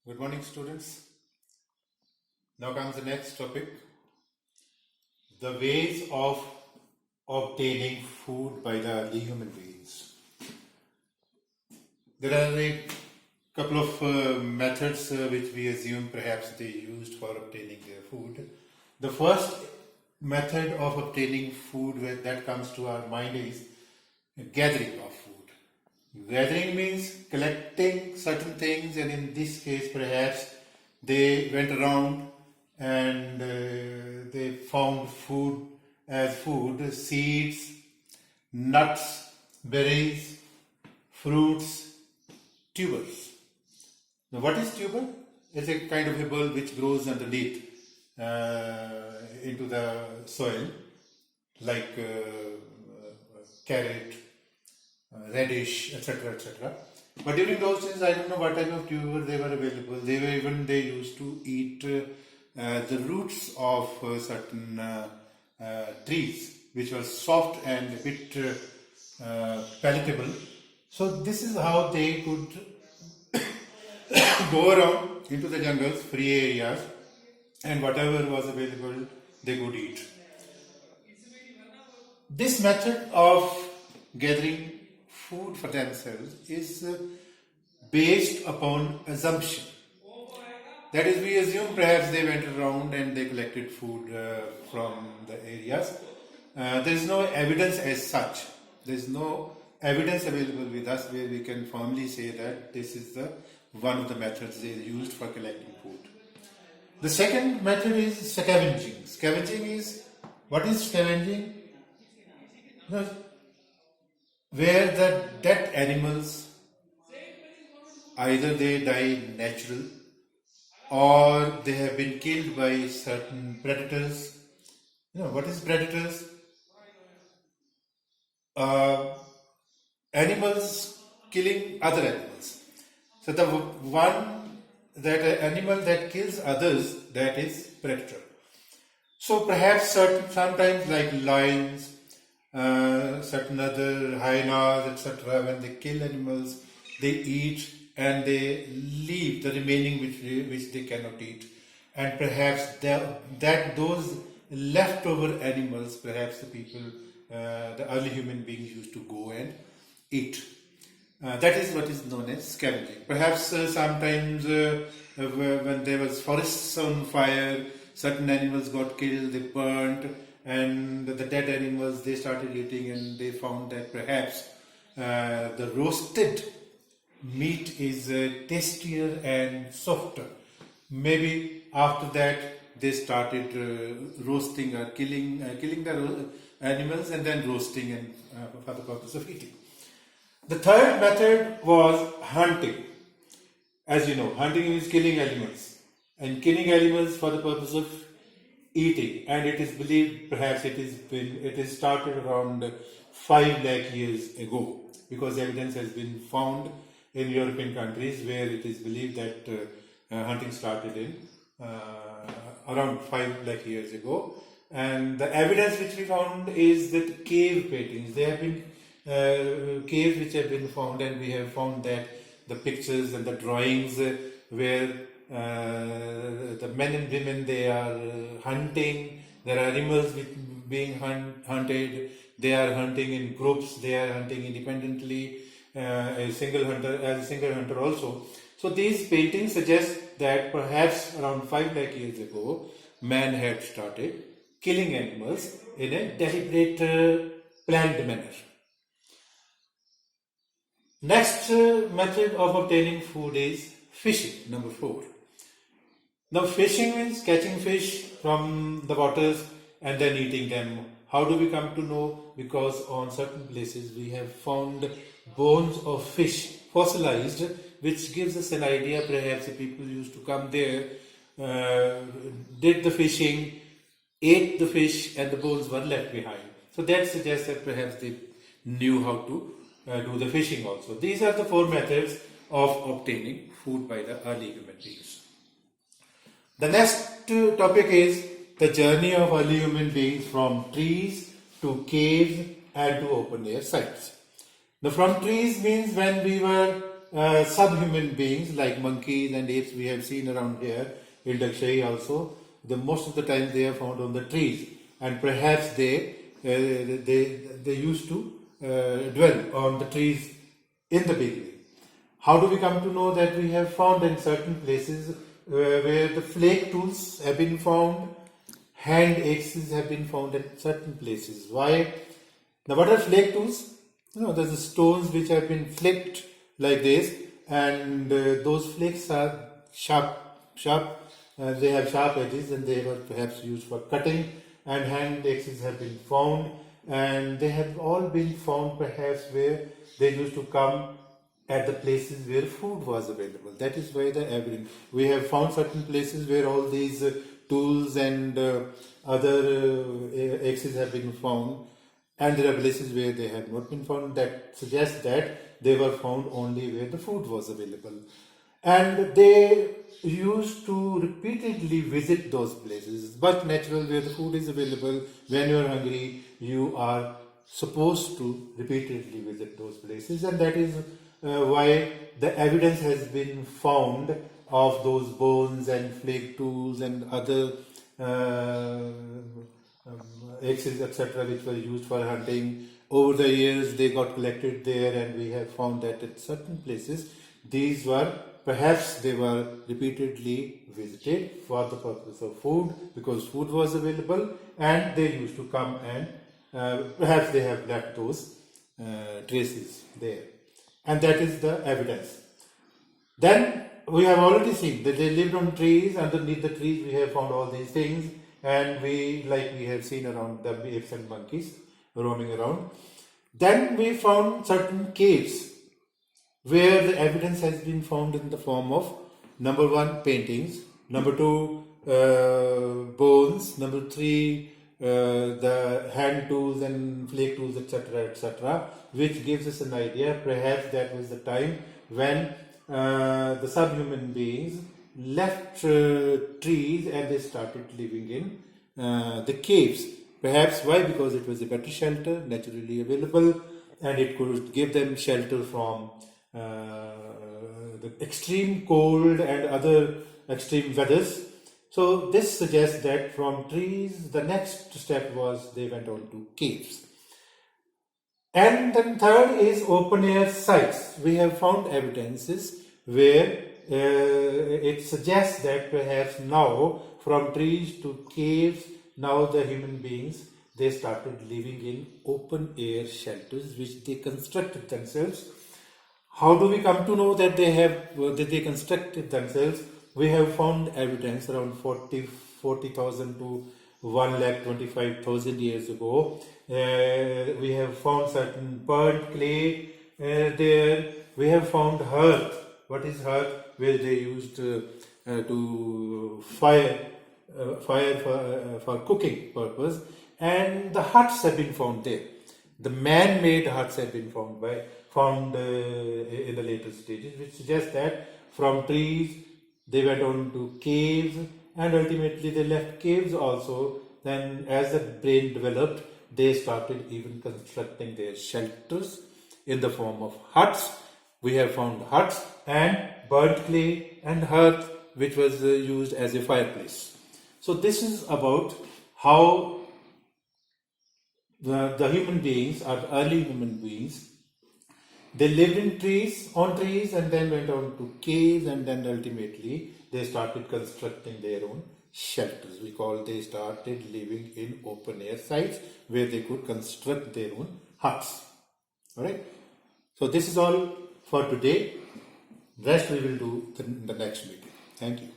Good morning, students. Now comes the next topic, the ways of obtaining food by the early human beings. There are a couple of methods which we assume perhaps they used for obtaining their food. The first method of obtaining food that comes to our mind is gathering of food. Gathering means collecting certain things, and in this case, perhaps they went around and they found food as food, seeds, nuts, berries, fruits, tubers. Now, what is tuber? It's a kind of a bulb which grows underneath into the soil, like carrot, radish, etc., etc. But during those days, I don't know what type of tuber they were available. They used to eat the roots of certain trees, which were soft and a bit palatable. So this is how they could go around into the jungles, free areas, and whatever was available, they could eat. This method of gathering food for themselves is based upon assumption. That is, we assume perhaps they went around and they collected food from the areas. There is no evidence as such. There is no evidence available with us where we can firmly say that this is one of the methods they used for collecting food. The second method is scavenging. Scavenging is, what is scavenging? Where the dead animals, either they die natural or they have been killed by certain predators. What is predators? Animals killing other animals. So the animal that kills others, that is predator. So perhaps sometimes like lions, certain other hyenas, etc., when they kill animals, they eat and they leave the remaining which they cannot eat. And perhaps those leftover animals, perhaps the people, the early human beings used to go and eat. That is what is known as scavenging. Perhaps sometimes when there was forests on fire, certain animals got killed, they burnt, and the dead animals they started eating, and they found that perhaps the roasted meat is tastier and softer. Maybe after that they started roasting or killing the animals and then roasting and for the purpose of eating. The third method was hunting. As you know, hunting is killing animals, and killing animals for the purpose of eating. And it is believed perhaps it is started around 5 lakh years ago, because evidence has been found in European countries where it is believed that hunting started in around 5 lakh years ago. And the evidence which we found is that cave paintings. There have been caves which have been found, and we have found that the pictures and the drawings where the men and women, they are hunting, there are animals being hunted, they are hunting in groups, they are hunting independently, as a single hunter also. So these paintings suggest that perhaps around 5 lakh years ago, man had started killing animals in a deliberate, planned manner. Next method of obtaining food is fishing, number 4. Now, fishing means catching fish from the waters and then eating them. How do we come to know? Because on certain places we have found bones of fish fossilized, which gives us an idea. Perhaps the people used to come there, did the fishing, ate the fish, and the bones were left behind. So that suggests that perhaps they knew how to do the fishing also. These are the 4 methods of obtaining food by the early human beings. The next topic is the journey of early human beings from trees to caves and to open air sites. Now, from trees means when we were subhuman beings like monkeys and apes we have seen around here in Dakshahi also. Most of the time they are found on the trees, and perhaps they used to dwell on the trees in the beginning. How do we come to know that? We have found in certain places where the flake tools have been found, hand axes have been found in certain places. Why? Now, what are flake tools? There's the stones which have been flaked like this, and those flakes are sharp. They have sharp edges, and they were perhaps used for cutting. And hand axes have been found, and they have all been found perhaps where they used to come at the places where food was available. That is why the evidence. We have found certain places where all these tools and other axes have been found, and there are places where they have not been found. That suggests that they were found only where the food was available. And they used to repeatedly visit those places. But natural, where the food is available, when you are hungry, you are supposed to repeatedly visit those places, and that is why the evidence has been found of those bones and flake tools and other axes, etc., which were used for hunting. Over the years, they got collected there, and we have found that at certain places, these were perhaps they were repeatedly visited for the purpose of food, because food was available, and they used to come and perhaps they have left those traces there. And that is the evidence. Then we have already seen that they lived on trees. Underneath the trees we have found all these things, and we have seen around the apes and monkeys roaming around. Then we found certain caves where the evidence has been found in the form of, number one, paintings, number two, bones, number three, the hand tools and flake tools, etc., which gives us an idea. Perhaps that was the time when the subhuman beings left trees and they started living in the caves. Perhaps why? Because it was a better shelter, naturally available, and it could give them shelter from the extreme cold and other extreme weathers. So this suggests that from trees, the next step was they went on to caves. And then third is open air sites. We have found evidences where it suggests that perhaps now from trees to caves, now the human beings, they started living in open air shelters which they constructed themselves. How do we come to know that they constructed themselves? We have found evidence around 40,000 to 1,25,000 years ago. We have found certain burnt clay there. We have found hearth. What is hearth? Where they used to fire for cooking purpose. And the huts have been found there. The man-made huts have been found in the later stages, which suggests that from trees they went on to caves, and ultimately they left caves also. Then as the brain developed, they started even constructing their shelters in the form of huts. We have found huts and burnt clay and hearth, which was used as a fireplace. So this is about how the human beings, or the early human beings, they lived in on trees, and then went on to caves, and then ultimately they started constructing their own shelters. They started living in open air sites where they could construct their own huts. Alright? So this is all for today. Rest we will do in the next meeting. Thank you.